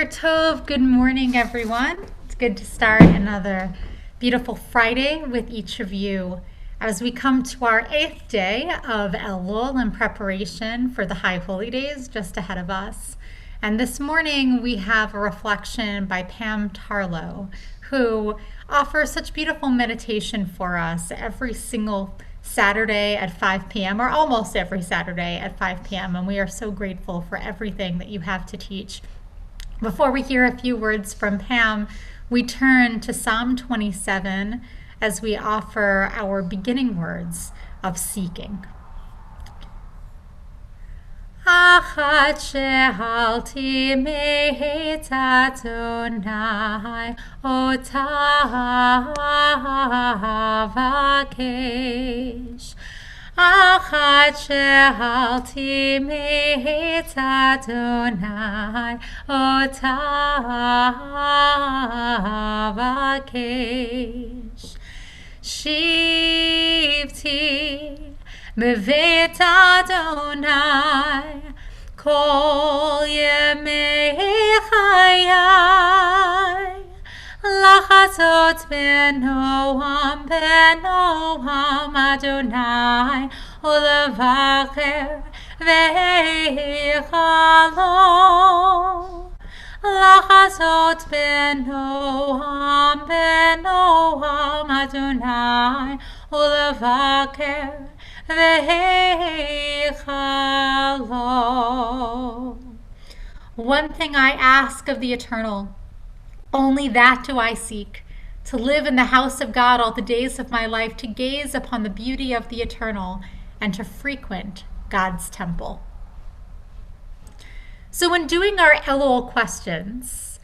Tov, good morning, everyone. It's good to start another beautiful Friday with each of you as we come to our 8th day of Elul in preparation for the High Holy Days just ahead of us. And this morning we have a reflection by Pam Tarlow, who offers such beautiful meditation for us every single Saturday at 5 p.m., or almost every Saturday at 5 p.m. And we are so grateful for everything that you have to teach. Before we hear a few words from Pam, we turn to Psalm 27 as we offer our beginning words of seeking. Achat she'alti me'etz Adonai otah avakesh. Achat she'alti me'etz Adonai otah avakesh. Shivti beveit Adonai kol yemei chayai lachazot benoam Adonai ulevacher veichalo lachazot benoam Adonai ulevaker veichalo. One thing I ask of the Eternal, only that do I seek, to live in the house of God all the days of my life, to gaze upon the beauty of the Eternal, and to frequent God's temple. So when doing our Elul questions,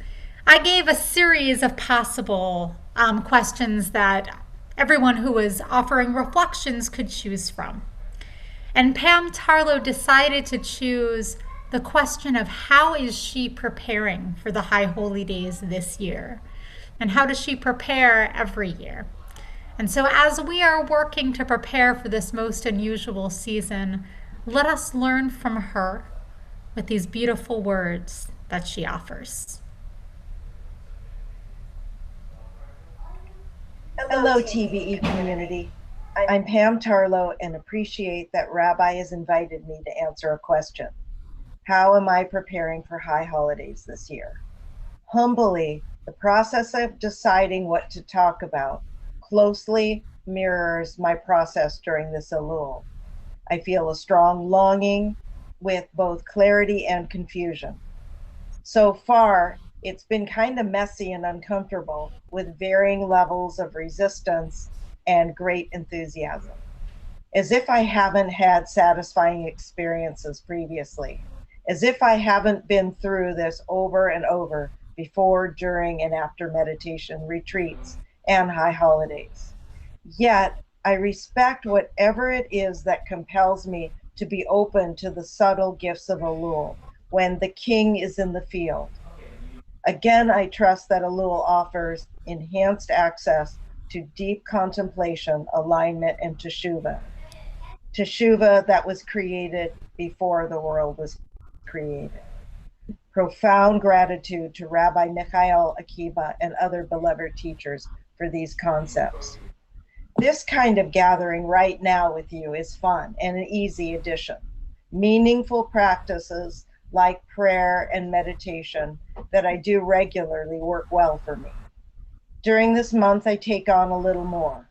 I gave a series of possible questions that everyone who was offering reflections could choose from. And Pam Tarlow decided to choose the question of how is she preparing for the High Holy Days this year? And how does she prepare every year? And so as we are working to prepare for this most unusual season, let us learn from her with these beautiful words that she offers. Hello, TBE community. I'm Pam Tarlow and appreciate that Rabbi has invited me to answer a question. How am I preparing for High Holidays this year? Humbly, the process of deciding what to talk about closely mirrors my process during this Elul. I feel a strong longing with both clarity and confusion. So far, it's been kind of messy and uncomfortable with varying levels of resistance and great enthusiasm, as if I haven't had satisfying experiences previously, as if I haven't been through this over and over before, during, and after meditation retreats and high holidays. Yet, I respect whatever it is that compels me to be open to the subtle gifts of Elul when the king is in the field. Again, I trust that Elul offers enhanced access to deep contemplation, alignment, and teshuvah. Teshuvah that was created before the world was created. Profound gratitude to Rabbi Michael Akiba and other beloved teachers for these concepts. This kind of gathering right now with you is fun and an easy addition. Meaningful practices like prayer and meditation that I do regularly work well for me. During this month, I take on a little more.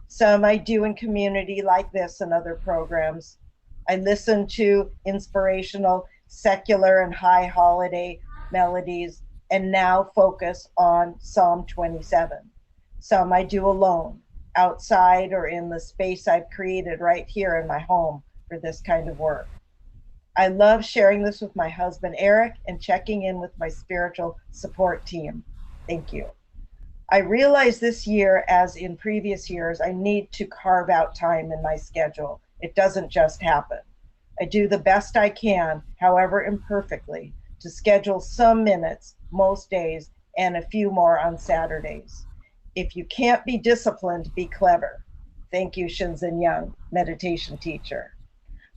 Some I do in community like this and other programs. I listen to inspirational, secular, and high holiday melodies and now focus on Psalm 27. Some I do alone, outside or in the space I've created right here in my home for this kind of work. I love sharing this with my husband, Eric, and checking in with my spiritual support team. Thank you. I realize this year, as in previous years, I need to carve out time in my schedule. It doesn't just happen. I do the best I can, however imperfectly, to schedule some minutes most days and a few more on Saturdays. If you can't be disciplined, be clever. Thank you, Shinzen Young, meditation teacher.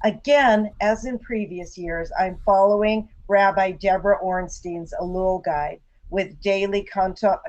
Again, as in previous years, I'm following Rabbi Deborah Ornstein's Elul guide with daily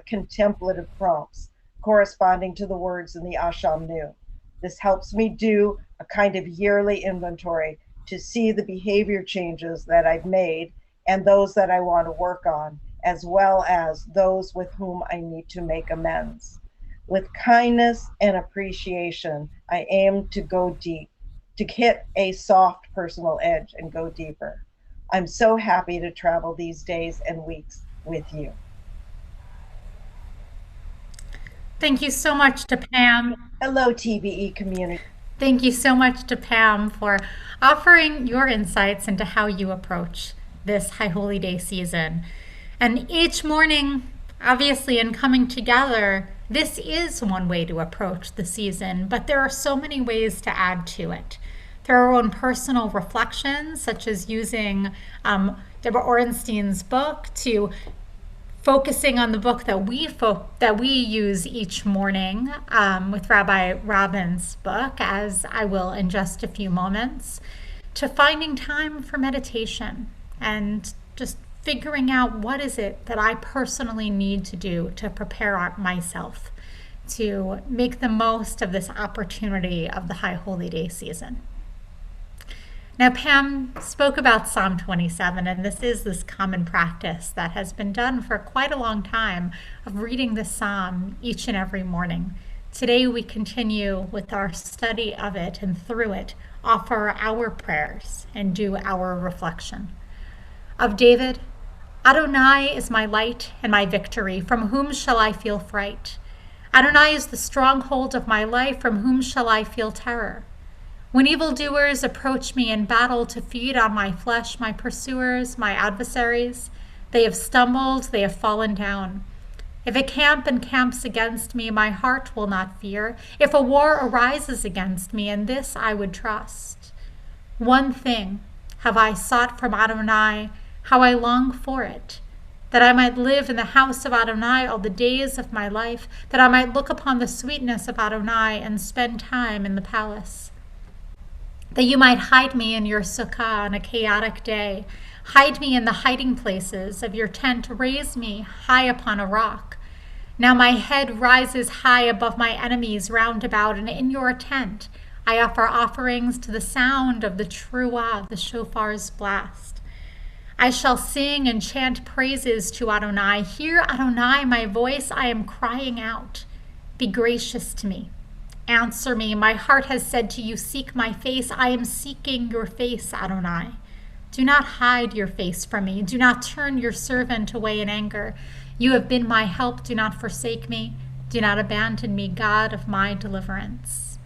contemplative prompts corresponding to the words in the Asham Nu. This helps me do a kind of yearly inventory to see the behavior changes that I've made and those that I want to work on, as well as those with whom I need to make amends. With kindness and appreciation, I aim to go deep, to hit a soft personal edge and go deeper. I'm so happy to travel these days and weeks with you. Thank you so much to Pam. Hello, TBE community. Thank you so much to Pam for offering your insights into how you approach this High Holy Day season. And each morning, obviously, in coming together, this is one way to approach the season, but there are so many ways to add to it. There are our own personal reflections, such as using Deborah Ornstein's book to focusing on the book that we use each morning with Rabbi Robin's book, as I will in just a few moments, to finding time for meditation and just figuring out what is it that I personally need to do to prepare myself to make the most of this opportunity of the High Holy Day season. Now, Pam spoke about Psalm 27, and this common practice that has been done for quite a long time of reading the psalm each and every morning. Today, we continue with our study of it, and through it, offer our prayers and do our reflection. Of David, Adonai is my light and my victory. From whom shall I feel fright? Adonai is the stronghold of my life. From whom shall I feel terror? When evildoers approach me in battle to feed on my flesh, my pursuers, my adversaries, they have stumbled, they have fallen down. If a camp encamps against me, my heart will not fear. If a war arises against me, in this I would trust. One thing have I sought from Adonai, how I long for it, that I might live in the house of Adonai all the days of my life, that I might look upon the sweetness of Adonai and spend time in the palace. That you might hide me in your sukkah on a chaotic day. Hide me in the hiding places of your tent. Raise me high upon a rock. Now my head rises high above my enemies round about, and in your tent I offer offerings to the sound of the truah, the shofar's blast. I shall sing and chant praises to Adonai. Hear, Adonai, my voice. I am crying out. Be gracious to me. Answer me. My heart has said to you, seek my face. I am seeking your face, Adonai. Do not hide your face from me. Do not turn your servant away in anger. You have been my help. Do not forsake me. Do not abandon me, God of my deliverance.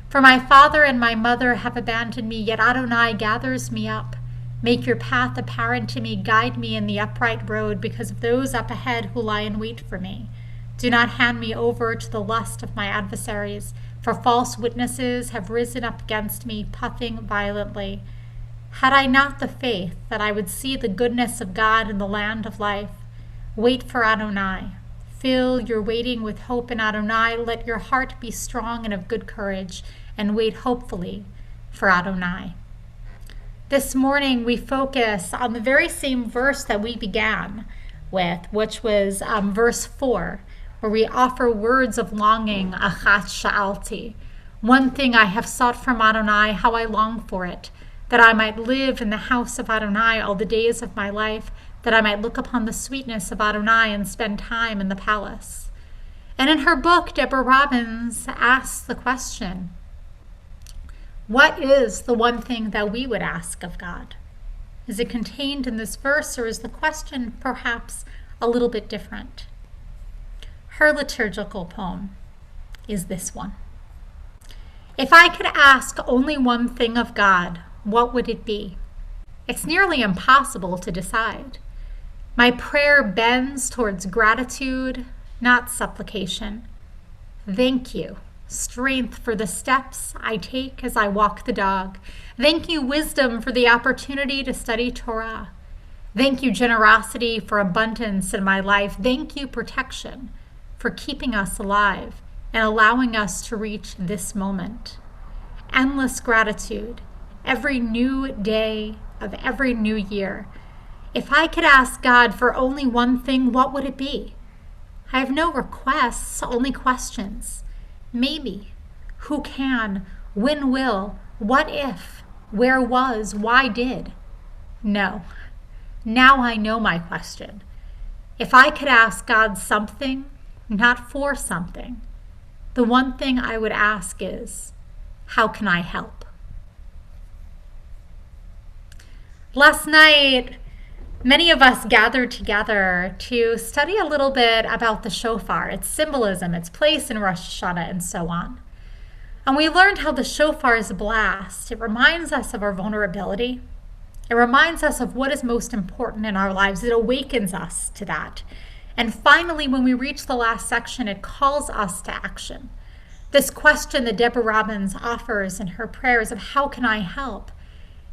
For my father and my mother have abandoned me, yet Adonai gathers me up. Make your path apparent to me. Guide me in the upright road because of those up ahead who lie in wait for me. Do not hand me over to the lust of my adversaries, for false witnesses have risen up against me, puffing violently. Had I not the faith that I would see the goodness of God in the land of life, wait for Adonai. Fill your waiting with hope in Adonai. Let your heart be strong and of good courage, and wait hopefully for Adonai. This morning we focus on the very same verse that we began with, which was verse 4. Where we offer words of longing, achat sha'alti. One thing I have sought from Adonai, how I long for it, that I might live in the house of Adonai all the days of my life, that I might look upon the sweetness of Adonai and spend time in the palace. And in her book, Deborah Robbins asks the question, what is the one thing that we would ask of God? Is it contained in this verse, or is the question perhaps a little bit different? Her liturgical poem is this one. If I could ask only one thing of God, what would it be? It's nearly impossible to decide. My prayer bends towards gratitude, not supplication. Thank you, strength for the steps I take as I walk the dog. Thank you, wisdom, for the opportunity to study Torah. Thank you, generosity, for abundance in my life. Thank you, protection, for keeping us alive and allowing us to reach this moment. Endless gratitude every new day of every new year. If I could ask God for only one thing, what would it be? I have no requests, only questions. Maybe. Who can? When will? What if? Where was? Why did? No. Now I know my question. If I could ask God something, not for something, the one thing I would ask is, how can I help? Last night, many of us gathered together to study a little bit about the shofar, its symbolism, its place in Rosh Hashanah, and so on. And we learned how the shofar's blast, it reminds us of our vulnerability. It reminds us of what is most important in our lives. It awakens us to that. And finally, when we reach the last section, it calls us to action. This question that Deborah Robbins offers in her prayers of how can I help?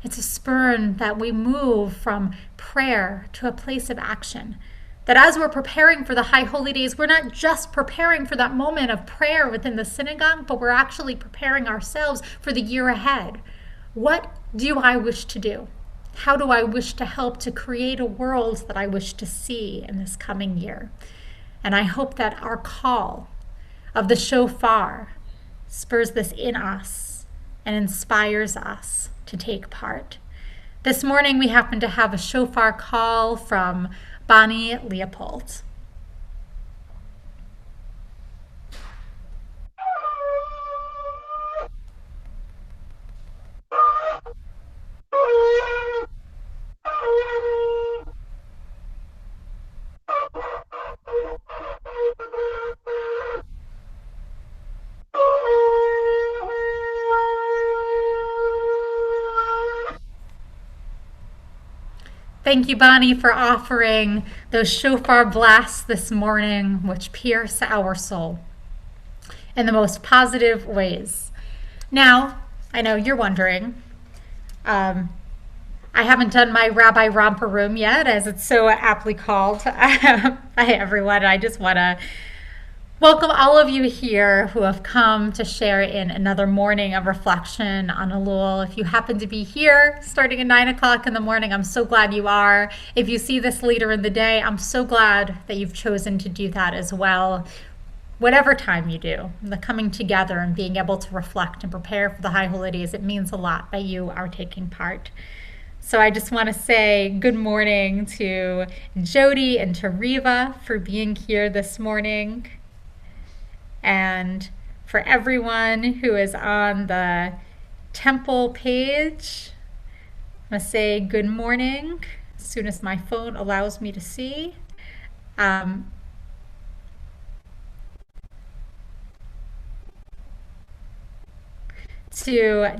It's a spur that we move from prayer to a place of action. That as we're preparing for the High Holy Days, we're not just preparing for that moment of prayer within the synagogue, but we're actually preparing ourselves for the year ahead. What do I wish to do? How do I wish to help to create a world that I wish to see in this coming year? And I hope that our call of the shofar spurs this in us and inspires us to take part. This morning we happen to have a shofar call from Bonnie Leopold. Thank you, Bonnie, for offering those shofar blasts this morning, which pierce our soul in the most positive ways. Now, I know you're wondering, I haven't done my Rabbi Romper Room yet, as it's so aptly called. Hi, everyone. I just want to welcome all of you here who have come to share in another morning of reflection on Elul. If you happen to be here starting at 9 o'clock in the morning, I'm so glad you are. If you see this later in the day, I'm so glad that you've chosen to do that as well. Whatever time you do, the coming together and being able to reflect and prepare for the High Holy Days, it means a lot that you are taking part. So I just want to say good morning to Jody and to Riva for being here this morning. And for everyone who is on the temple page, I'm going to say good morning as soon as my phone allows me to see. To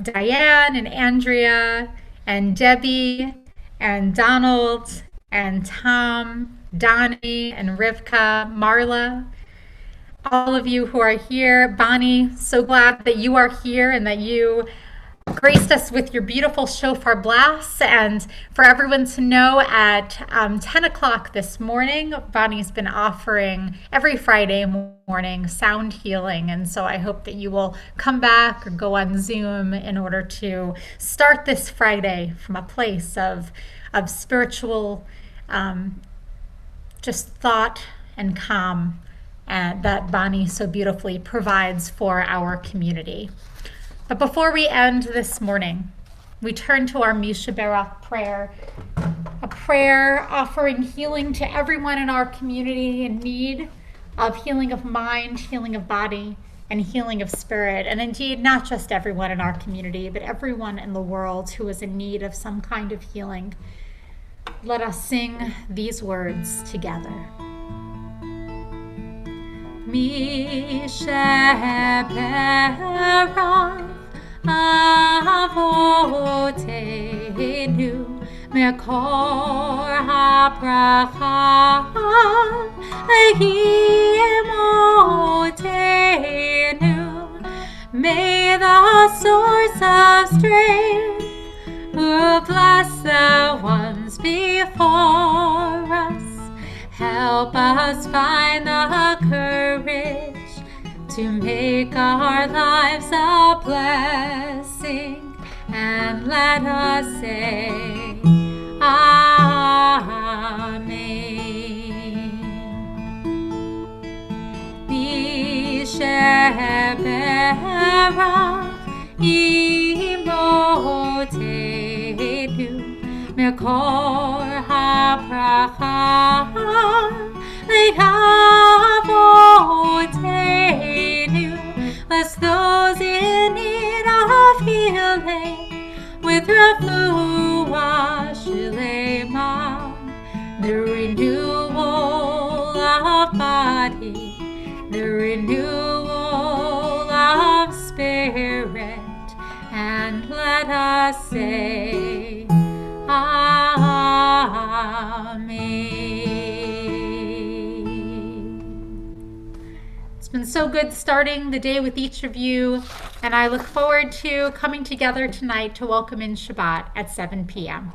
Diane and Andrea and Debbie and Donald and Tom, Donnie and Rivka, Marla, all of you who are here. Bonnie, so glad that you are here and that you graced us with your beautiful shofar blasts. And for everyone to know, at 10 o'clock this morning, Bonnie's been offering every Friday morning sound healing. And so I hope that you will come back or go on Zoom in order to start this Friday from a place of spiritual just thought and calm that Bonnie so beautifully provides for our community. But before we end this morning, we turn to our Misha Berach prayer, a prayer offering healing to everyone in our community in need of healing of mind, healing of body, and healing of spirit. And indeed, not just everyone in our community, but everyone in the world who is in need of some kind of healing. Let us sing these words together. Misha Berach Avotenu Mekor HaBracha Emotenu. May the source of strength who bless the ones before us help us find the courage to make our lives a blessing, and let us say, Amen. Imotenu Mekor HaBracha Le'avotenu. Bless those in need of healing with refuah shlema, the renewal of body, the renewal of spirit, and let us say Amen. It's been so good starting the day with each of you, and I look forward to coming together tonight to welcome in Shabbat at 7 p.m.